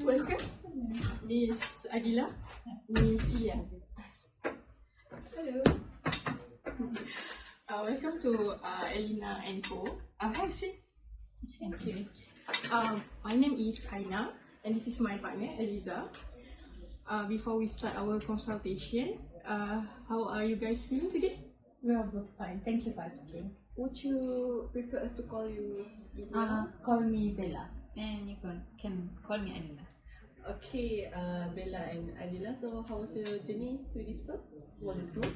welcome Miss Adila, Miss Ilya. Hello. Welcome to Elina and Co. Hi, see. Thank you. My name is Aina, and this is my partner Eliza. Before we start our consultation, how are you guys feeling today? We are both fine. Thank you for asking. Would you prefer us to call you Miss Ilya? Call me Bella. And you can call me Anila. Okay, Bella and Adila. So, how was your journey to this firm? Was it smooth?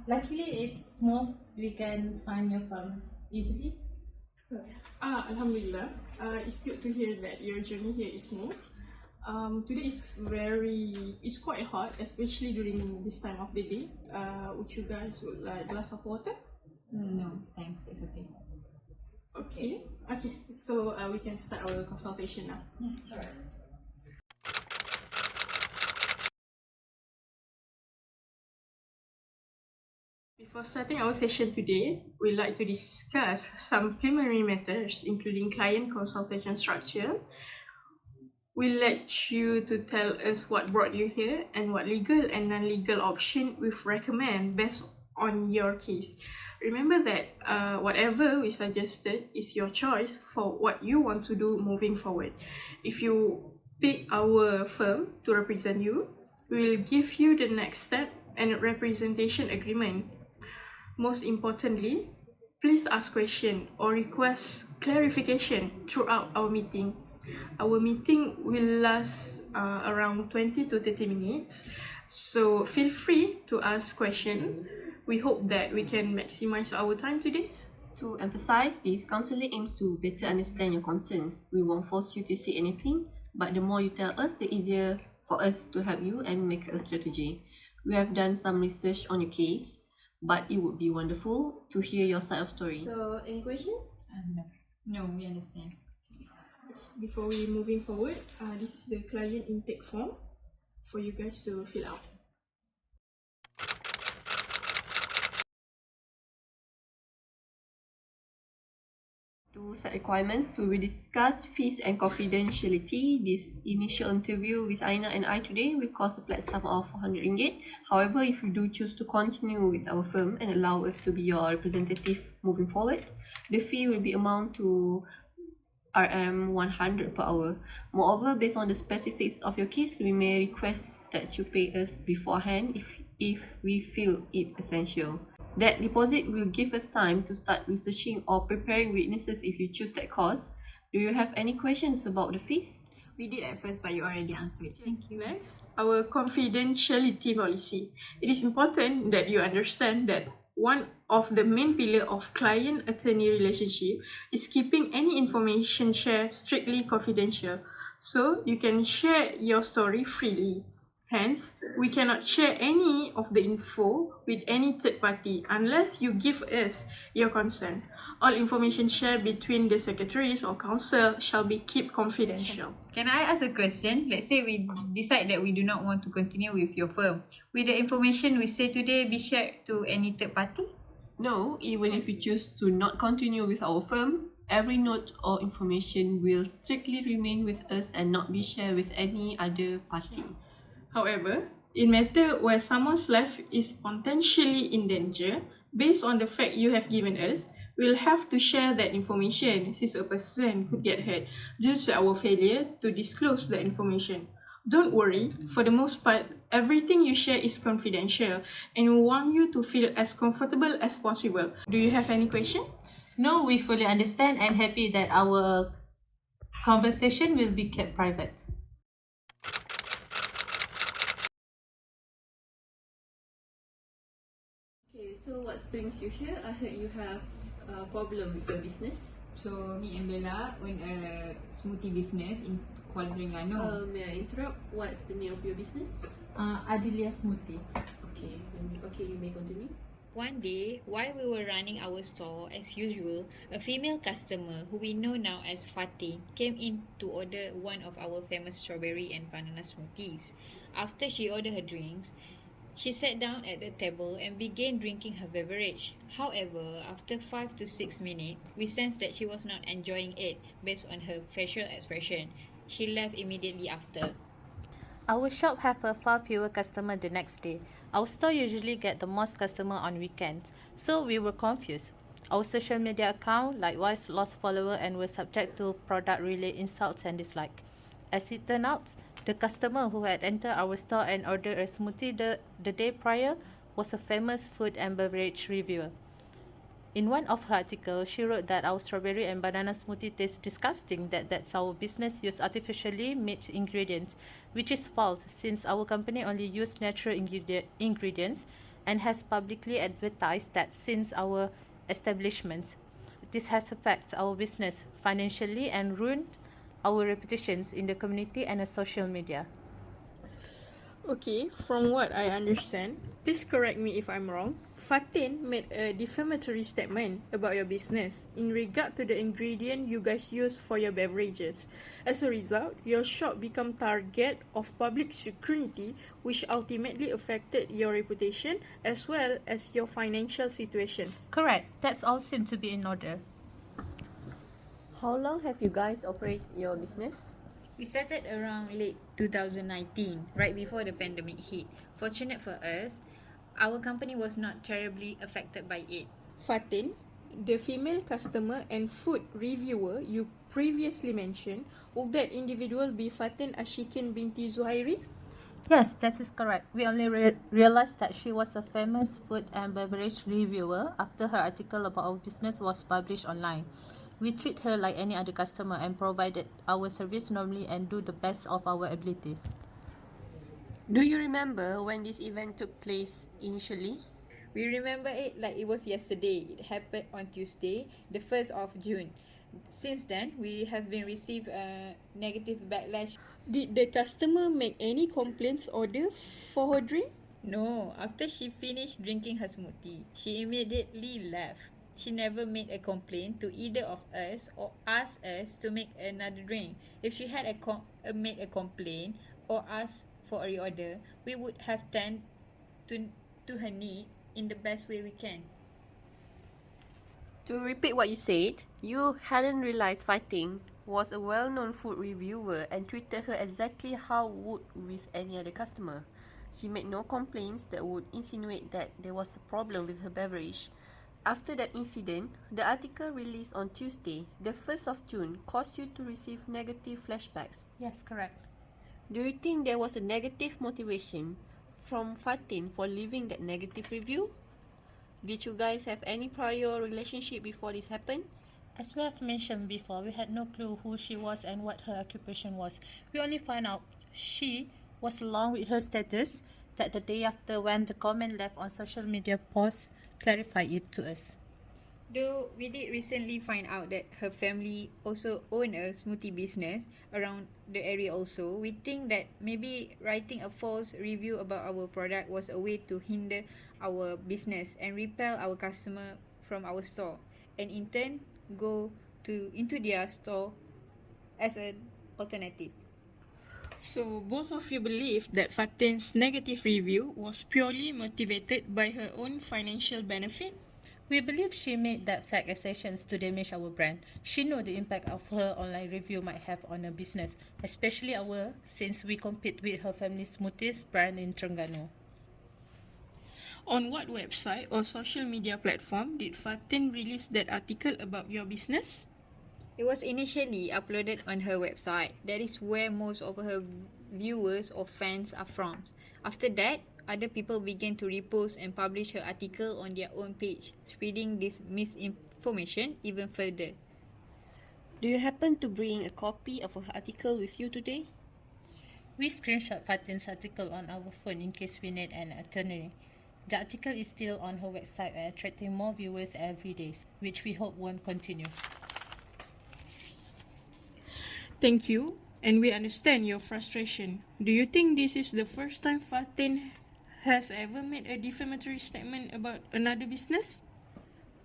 Luckily, it's smooth. We can find your firm easily. Alhamdulillah. It's good to hear that your journey here is smooth. Today it's quite hot, especially during this time of the day. Would you guys like a glass of water? No, thanks. It's okay. Okay. So we can start our consultation now. Yeah. Alright. Before starting our session today, we'd like to discuss some preliminary matters, including client consultation structure. We'll let you to tell us what brought you here and what legal and non-legal option we recommend based on your case. Remember that whatever we suggested is your choice for what you want to do moving forward. If you pick our firm to represent you, we will give you the next step and representation agreement. Most importantly, please ask questions or request clarification throughout our meeting. Our meeting will last around 20 to 30 minutes, so feel free to ask questions. We hope that we can maximize our time today. To emphasize this, counselling aims to better understand your concerns. We won't force you to say anything, but the more you tell us, the easier for us to help you and make a strategy. We have done some research on your case, but it would be wonderful to hear your side of story. So, any questions? No, we understand. Before we moving forward, this is the client intake form for you guys to fill out. To set requirements, we will discuss fees and confidentiality. This initial interview with Aina and I today will cost a flat sum of 400 ringgit. However, if you do choose to continue with our firm and allow us to be your representative moving forward, the fee will be amount to RM100 per hour. Moreover, based on the specifics of your case, we may request that you pay us beforehand if we feel it essential. That deposit will give us time to start researching or preparing witnesses if you choose that course. Do you have any questions about the fees? We did at first, but you already answered it. Thank you. Next, our confidentiality policy. It is important that you understand that one of the main pillars of client-attorney relationship is keeping any information shared strictly confidential, so you can share your story freely. Hence, we cannot share any of the info with any third party unless you give us your consent. All information shared between the secretaries or counsel shall be kept confidential. Can I ask a question? Let's say we decide that we do not want to continue with your firm. Will the information we say today be shared to any third party? No, even if you choose to not continue with our firm, every note or information will strictly remain with us and not be shared with any other party. However, in matter where someone's life is potentially in danger, based on the fact you have given us, we'll have to share that information since a person could get hurt due to our failure to disclose the information. Don't worry, for the most part, everything you share is confidential and we want you to feel as comfortable as possible. Do you have any questions? No, we fully understand and happy that our conversation will be kept private. Okay, so what brings you here? I heard you have a problem with your business. So, me and Bella own a smoothie business in Kuala Terengganu. May I interrupt? What's the name of your business? Adilia Smoothie. Okay, you may continue. One day, while we were running our store as usual, a female customer who we know now as Fatih came in to order one of our famous strawberry and banana smoothies. After she ordered her drinks, she sat down at the table and began drinking her beverage. However, after 5 to 6 minutes, we sensed that she was not enjoying it based on her facial expression. She left immediately after. Our shop have a far fewer customer the next day. Our store usually get the most customer on weekends, so we were confused. Our social media account likewise lost follower and were subject to product related insults and dislike. As it turned out, the customer who had entered our store and ordered a smoothie the day prior was a famous food and beverage reviewer. In one of her articles, she wrote that our strawberry and banana smoothie tastes disgusting, that's our business use artificially made ingredients, which is false since our company only use natural ingredients and has publicly advertised that since our establishments. This has affected our business financially and ruined our reputations in the community and the social media. Okay, from what I understand, please correct me if I'm wrong. Fatin made a defamatory statement about your business in regard to the ingredient you guys use for your beverages. As a result, your shop became target of public scrutiny, which ultimately affected your reputation as well as your financial situation. Correct, that's all seemed to be in order. How long have you guys operated your business? We started around late 2019, right before the pandemic hit. Fortunate for us, our company was not terribly affected by it. Fatin, the female customer and food reviewer you previously mentioned, will that individual be Fatin Ashikin binti Zuhairi? Yes, that is correct. We only realized that she was a famous food and beverage reviewer after her article about our business was published online. We treat her like any other customer and provided our service normally and do the best of our abilities. Do you remember when this event took place initially? We remember it like it was yesterday. It happened on Tuesday, the 1st of June. Since then, we have been received a negative backlash. Did the customer make any complaints order for her drink? No, after she finished drinking her smoothie, she immediately left. She never made a complaint to either of us or asked us to make another drink. If she had made a complaint or asked for a reorder, we would have tended to her need in the best way we can. To repeat what you said, you hadn't realized Fatin was a well-known food reviewer and treated her exactly how would with any other customer. She made no complaints that would insinuate that there was a problem with her beverage. After that incident, the article released on Tuesday, the 1st of June, caused you to receive negative flashbacks. Yes, correct. Do you think there was a negative motivation from Fatin for leaving that negative review? Did you guys have any prior relationship before this happened? As we have mentioned before, we had no clue who she was and what her occupation was. We only found out she was along with her status that the day after when the comment left on social media posts clarified it to us. Though we did recently find out that her family also own a smoothie business around the area also, we think that maybe writing a false review about our product was a way to hinder our business and repel our customer from our store, and in turn go into their store as an alternative. So both of you believe that Fatin's negative review was purely motivated by her own financial benefit? We believe she made that fact assertions to damage our brand. She knew the impact of her online review might have on her business, especially our since we compete with her family's smoothies brand in Terengganu. On what website or social media platform did Fatin release that article about your business? It was initially uploaded on her website. That is where most of her viewers or fans are from. After that, other people began to repost and publish her article on their own page, spreading this misinformation even further. Do you happen to bring a copy of her article with you today? We screenshot Fatin's article on our phone in case we need an attorney. The article is still on her website and attracting more viewers every day, which we hope won't continue. Thank you, and we understand your frustration. Do you think this is the first time Fatin has ever made a defamatory statement about another business?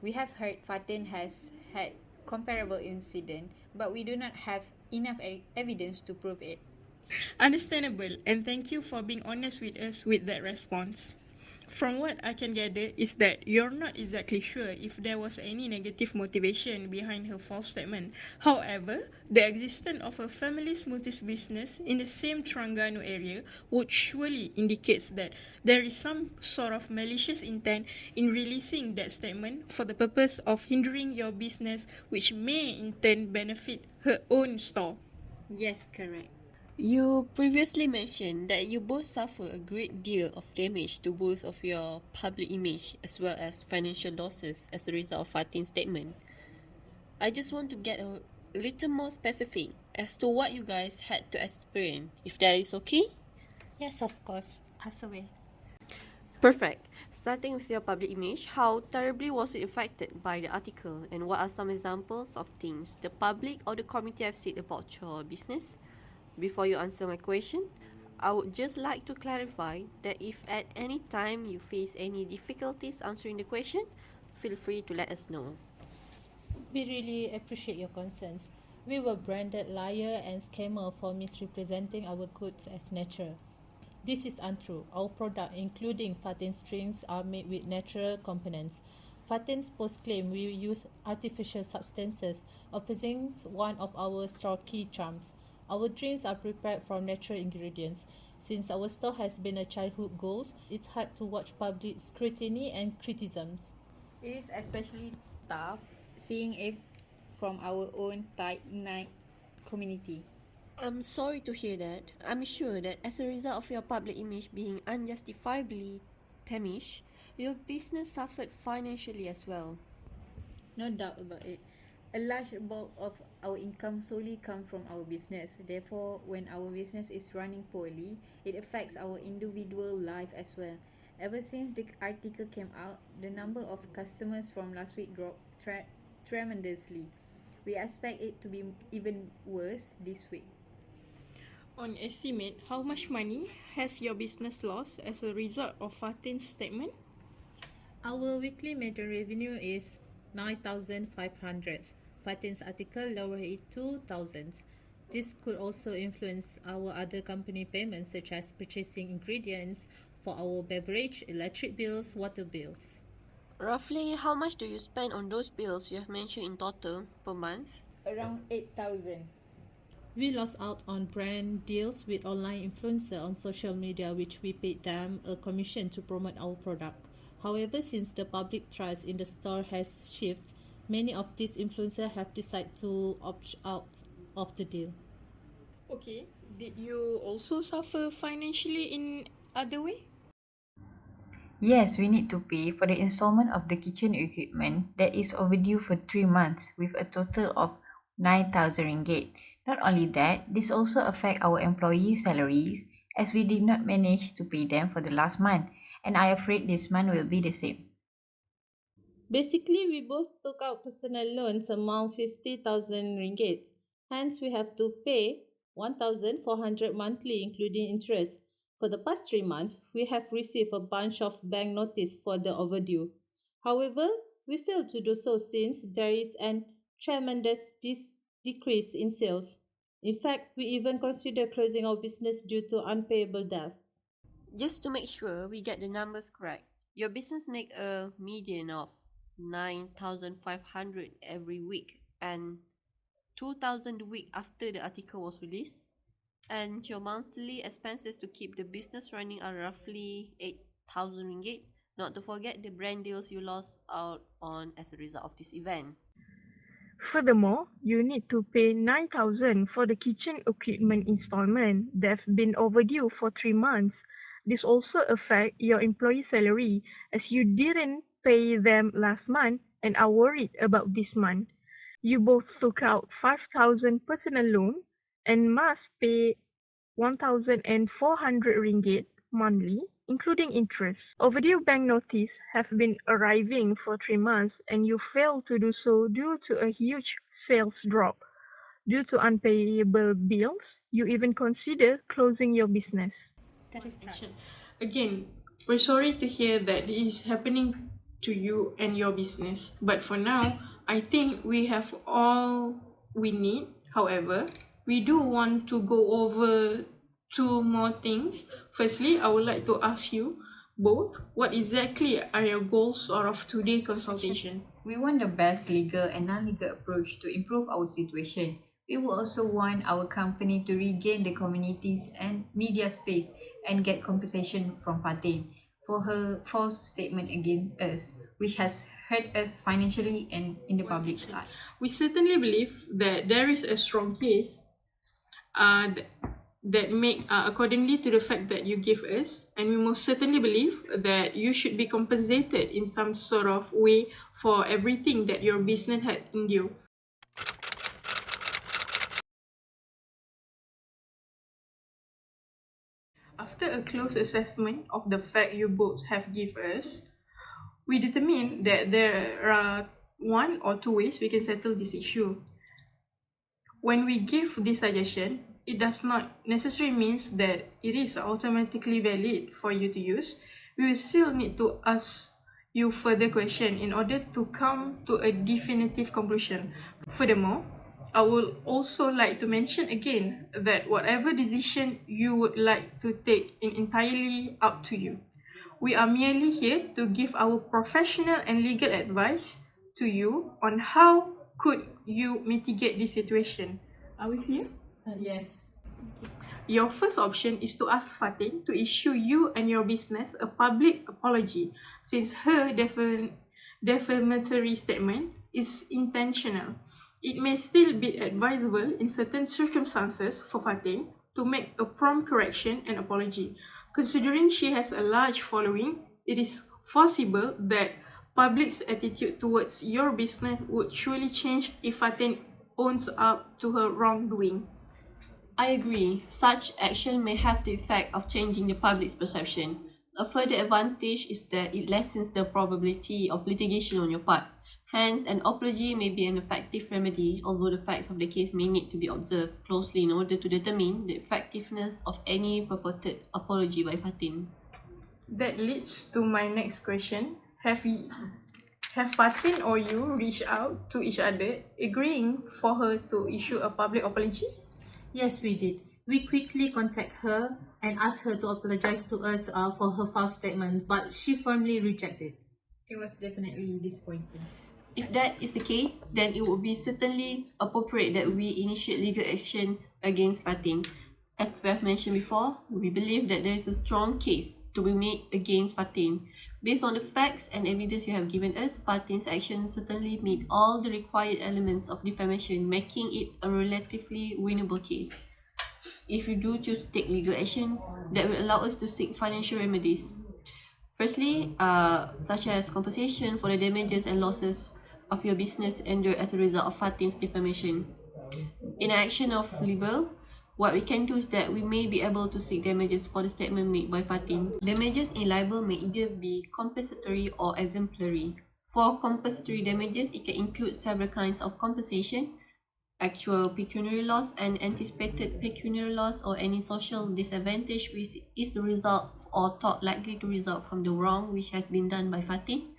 We have heard Fatin has had comparable incident, but we do not have enough evidence to prove it. Understandable, and thank you for being honest with us with that response. From what I can gather is that you're not exactly sure if there was any negative motivation behind her false statement. However, the existence of a family smoothies business in the same Terengganu area would surely indicates that there is some sort of malicious intent in releasing that statement for the purpose of hindering your business, which may in turn benefit her own store. Yes, correct. You previously mentioned that you both suffer a great deal of damage to both of your public image as well as financial losses as a result of Fatin's statement. I just want to get a little more specific as to what you guys had to experience, if that is okay? Yes, of course. Ask away. Perfect. Starting with your public image, how terribly was it affected by the article, and what are some examples of things the public or the community have said about your business? Before you answer my question, I would just like to clarify that if at any time you face any difficulties answering the question, feel free to let us know. We really appreciate your concerns. We were branded liar and scammer for misrepresenting our goods as natural. This is untrue. Our product, including Fatin strings, are made with natural components. Fatin's post claim we use artificial substances, opposing one of our store key charms. Our drinks are prepared from natural ingredients. Since our store has been a childhood goal, it's hard to watch public scrutiny and criticisms. It is especially tough seeing it from our own tight-knit community. I'm sorry to hear that. I'm sure that as a result of your public image being unjustifiably tarnished, your business suffered financially as well. No doubt about it. A large bulk of our income solely comes from our business. Therefore, when our business is running poorly, it affects our individual life as well. Ever since the article came out, the number of customers from last week dropped tremendously. We expect it to be even worse this week. On estimate, how much money has your business lost as a result of Fatin's statement? Our weekly major revenue is 9,500. Fatin's article lowered it to thousands. This could also influence our other company payments such as purchasing ingredients for our beverage, electric bills, water bills. Roughly, how much do you spend on those bills you have mentioned in total per month? Around 8,000. We lost out on brand deals with online influencers on social media, which we paid them a commission to promote our product. However, since the public trust in the store has shifted, many of these influencers have decided to opt out of the deal. Okay, did you also suffer financially in other way? Yes, we need to pay for the installment of the kitchen equipment that is overdue for 3 months with a total of 9,000 ringgit. Not only that, this also affects our employees' salaries as we did not manage to pay them for the last month, and I am afraid this month will be the same. Basically, we both took out personal loans amount 50,000 ringgit. Hence, we have to pay 1,400 monthly, including interest. For the past 3 months, we have received a bunch of bank notice for the overdue. However, we failed to do so since there is an tremendous decrease in sales. In fact, we even consider closing our business due to unpayable debt. Just to make sure we get the numbers correct, your business make a median of 9,500 every week and 2,000 a week after the article was released, and your monthly expenses to keep the business running are roughly 8,000 ringgit. Not to forget the brand deals you lost out on as a result of this event. Furthermore, you need to pay 9,000 for the kitchen equipment installment that's been overdue for 3 months. This also affects your employee salary as you didn't pay them last month and are worried about this month. You both took out 5,000 personal loan and must pay 1,400 ringgit monthly, including interest. Overdue bank notice have been arriving for 3 months and you fail to do so due to a huge sales drop. Due to unpayable bills, you even consider closing your business. That is right. Again, we're sorry to hear that this is happening to you and your business. But for now, I think we have all we need. However, we do want to go over two more things. Firstly, I would like to ask you, both, what exactly are your goals out of today's consultation? We want the best legal and non-legal approach to improve our situation. We will also want our company to regain the community's and media's faith and get compensation from Fatih for her false statement against us, which has hurt us financially and in the public's eyes. We certainly believe that there is a strong case uh, th- that make accordingly to the fact that you give us, and we most certainly believe that you should be compensated in some sort of way for everything that your business had endured. After a close assessment of the fact you both have give us, we determine that there are one or two ways we can settle this issue. When we give this suggestion, it does not necessarily means that it is automatically valid for you to use. We will still need to ask you further question in order to come to a definitive conclusion. Furthermore, I would also like to mention again that whatever decision you would like to take is entirely up to you. We are merely here to give our professional and legal advice to you on how could you mitigate this situation. Are we clear? Yes. Your first option is to ask Fatin to issue you and your business a public apology, since her defamatory statement is intentional. It may still be advisable in certain circumstances for Fatin to make a prompt correction and apology. Considering she has a large following, it is foreseeable that public's attitude towards your business would surely change if Fatin owns up to her wrongdoing. I agree. Such action may have the effect of changing the public's perception. A further advantage is that it lessens the probability of litigation on your part. Hence, an apology may be an effective remedy, although the facts of the case may need to be observed closely in order to determine the effectiveness of any purported apology by Fatin. That leads to my next question. Have Fatin or you reached out to each other, agreeing for her to issue a public apology? Yes, we did. We quickly contact her and asked her to apologize to us for her false statement, but she firmly rejected. It was definitely disappointing. If that is the case, then it would be certainly appropriate that we initiate legal action against Fatin. As we have mentioned before, we believe that there is a strong case to be made against Fatin. Based on the facts and evidence you have given us, Fatin's actions certainly meet all the required elements of defamation, making it a relatively winnable case. If you do choose to take legal action, that will allow us to seek financial remedies. Firstly, such as compensation for the damages and losses of your business endured as a result of Fatin's defamation. In action of libel, what we can do is that we may be able to seek damages for the statement made by Fatin. Damages in libel may either be compensatory or exemplary. For compensatory damages, it can include several kinds of compensation: actual pecuniary loss and anticipated pecuniary loss, or any social disadvantage which is the result or thought likely to result from the wrong which has been done by Fatin.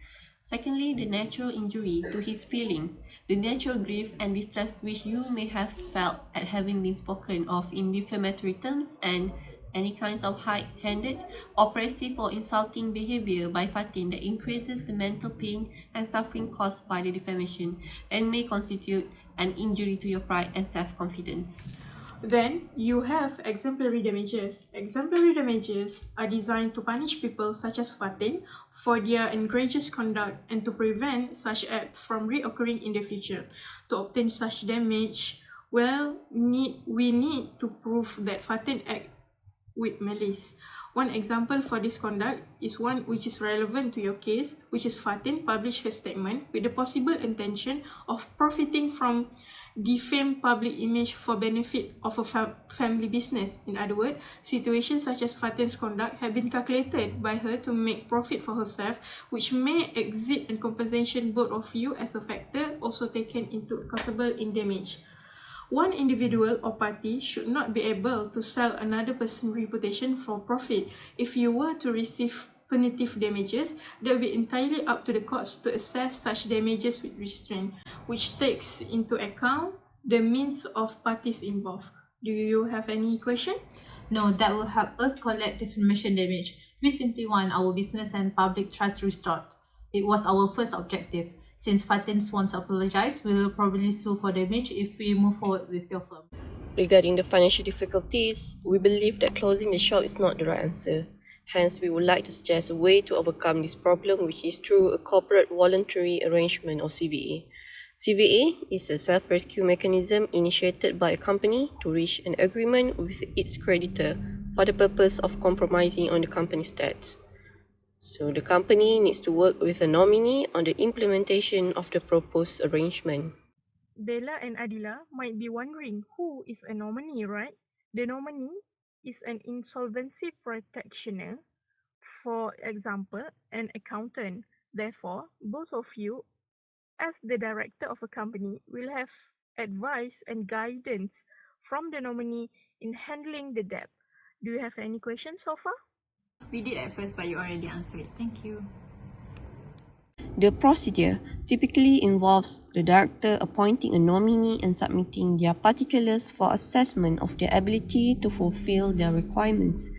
Secondly, the natural injury to his feelings, the natural grief and distress which you may have felt at having been spoken of in defamatory terms, and any kinds of high-handed, oppressive or insulting behavior by Fatin that increases the mental pain and suffering caused by the defamation and may constitute an injury to your pride and self-confidence. Then you have exemplary damages. Exemplary damages are designed to punish people such as Fatin for their egregious conduct and to prevent such acts from reoccurring in the future. To obtain such damage, we need to prove that Fatin acted with malice. One example for this conduct is one which is relevant to your case, which is Fatin published her statement with the possible intention of profiting from defame public image for benefit of a family business. In other words, situations such as Fatin's conduct have been calculated by her to make profit for herself, which may exceed and compensation both of you as a factor also taken into accountable in damage. One individual or party should not be able to sell another person's reputation for profit. If you were to receive punitive damages, that will be entirely up to the courts to assess such damages with restraint, which takes into account the means of parties involved. Do you have any question? No, that will help us collect defamation damage. We simply want our business and public trust restored. It was our first objective. Since Fatin wants to apologize, we will probably sue for damage if we move forward with your firm. Regarding the financial difficulties, we believe that closing the shop is not the right answer. Hence, we would like to suggest a way to overcome this problem, which is through a corporate voluntary arrangement or CVA. CVA is a self-rescue mechanism initiated by a company to reach an agreement with its creditor for the purpose of compromising on the company's debts. So the company needs to work with a nominee on the implementation of the proposed arrangement. Bella and Adila might be wondering who is a nominee, right? The nominee is an insolvency practitioner, for example, an accountant. Therefore, both of you, as the director of a company, will have advice and guidance from the nominee in handling the debt. Do you have any questions so far? We did at first, but you already answered it. Thank you. The procedure typically involves the director appointing a nominee and submitting their particulars for assessment of their ability to fulfill their requirements.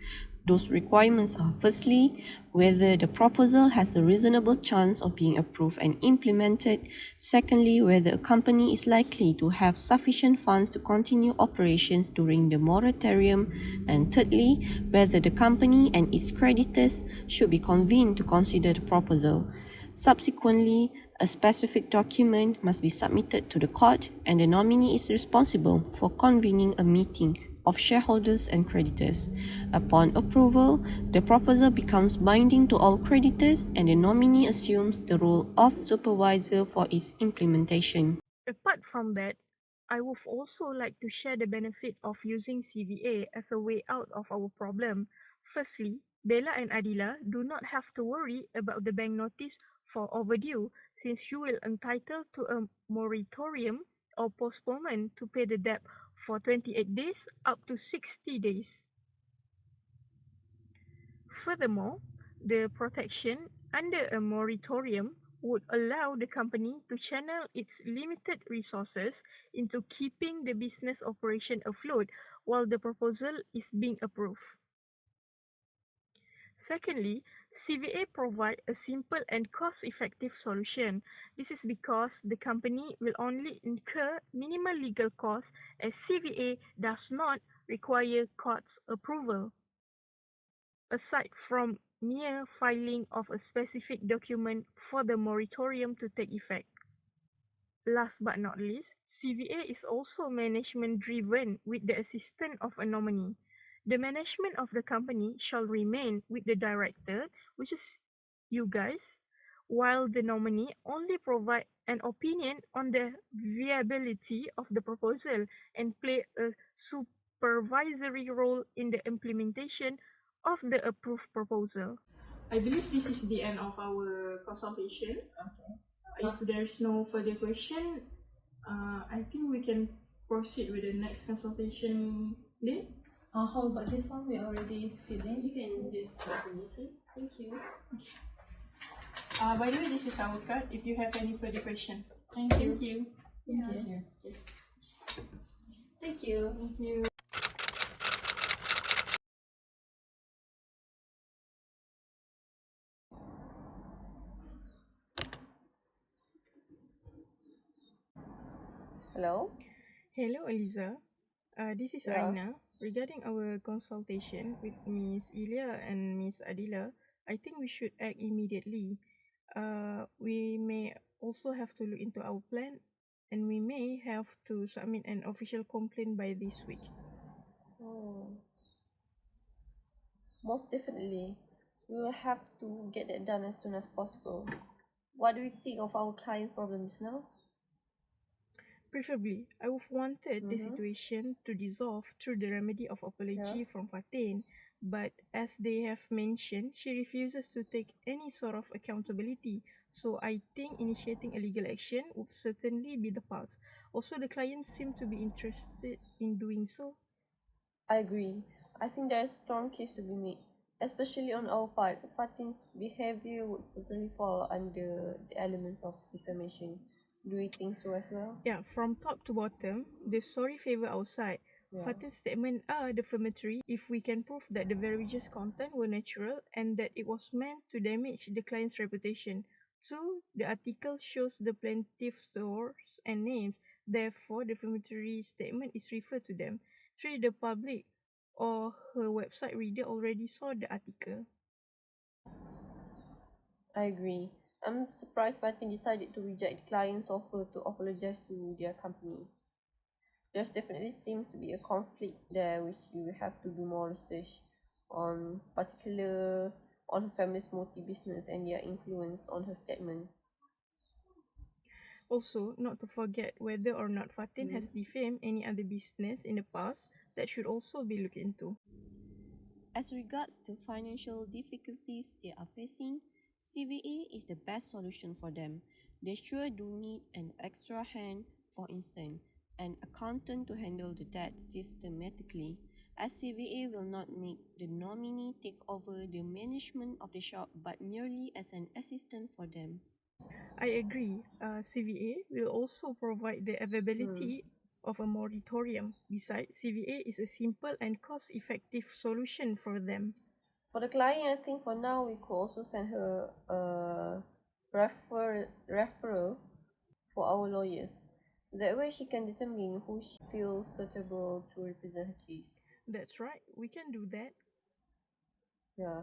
Those requirements are firstly, whether the proposal has a reasonable chance of being approved and implemented. Secondly, whether a company is likely to have sufficient funds to continue operations during the moratorium. And thirdly, whether the company and its creditors should be convened to consider the proposal. Subsequently, a specific document must be submitted to the court, and the nominee is responsible for convening a meeting of shareholders and creditors. Upon approval, the proposal becomes binding to all creditors, and the nominee assumes the role of supervisor for its implementation. Apart from that, I would also like to share the benefit of using CVA as a way out of our problem. Firstly, Bella and Adila do not have to worry about the bank notice for overdue, since you will entitled to a moratorium or postponement to pay the debt for 28 days up to 60 days. Furthermore, the protection under a moratorium would allow the company to channel its limited resources into keeping the business operation afloat while the proposal is being approved. Secondly, CVA provide a simple and cost-effective solution. This is because the company will only incur minimal legal costs, as CVA does not require court's approval. Aside from mere filing of a specific document for the moratorium to take effect. Last but not least, CVA is also management driven with the assistance of a nominee. The management of the company shall remain with the director, which is you guys, while the nominee only provide an opinion on the viability of the proposal and play a supervisory role in the implementation of the approved proposal. I believe this is the end of our consultation. If there's no further question, I think we can proceed with the next consultation day. How about this one? We already filled in. You can just continue. Okay, thank you. Okay. By the way, this is our card. If you have any further question, Thank you. thank you. Thank you. Yes. Thank you. Thank you. Hello? Hello, Eliza. This is Yeah. Aina. Regarding our consultation with Miss Ilya and Miss Adila, I think we should act immediately. We may also have to look into our plan, and we may have to submit an official complaint by this week. Oh, most definitely. We will have to get that done as soon as possible. What do you think of our client problems now? Preferably, I would have wanted the Mhm. situation to dissolve through the remedy of apology Yeah. from Fatin, but as they have mentioned, she refuses to take any sort of accountability. So I think initiating a legal action would certainly be the path. Also, the client seemed to be interested in doing so. I agree. I think there's a strong case to be made, especially on our part. Fatin's behavior would certainly fall under the elements of defamation. Do you think so as well? Yeah, from top to bottom, the story favor our side. Yeah. Fatin's statements are defamatory if we can prove that the beverage's content were natural and that it was meant to damage the client's reputation. 2. The article shows the plaintiff's stores and names, therefore defamatory statement is referred to them. 3. The public or her website reader already saw the article. I agree. I'm surprised Fatin decided to reject the client's offer to apologize to their company. There's definitely seems to be a conflict there, which you will have to do more research on particular on her family's multi-business and their influence on her statement. Also, not to forget whether or not Fatin has defamed any other business in the past that should also be looked into. As regards the financial difficulties they are facing, CVA is the best solution for them. They sure do need an extra hand, for instance, an accountant to handle the debt systematically, as CVA will not make the nominee take over the management of the shop but merely as an assistant for them. I agree. CVA will also provide the availability of a moratorium. Besides, CVA is a simple and cost effective solution for them. For the client, I think for now we could also send her a referral for our lawyers. That way she can determine who she feels suitable to represent her case. That's right, we can do that. Yeah.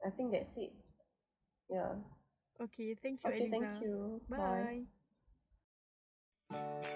I think that's it. Yeah. Okay, thank you, Okay, thank Eliza. you. Bye. Bye.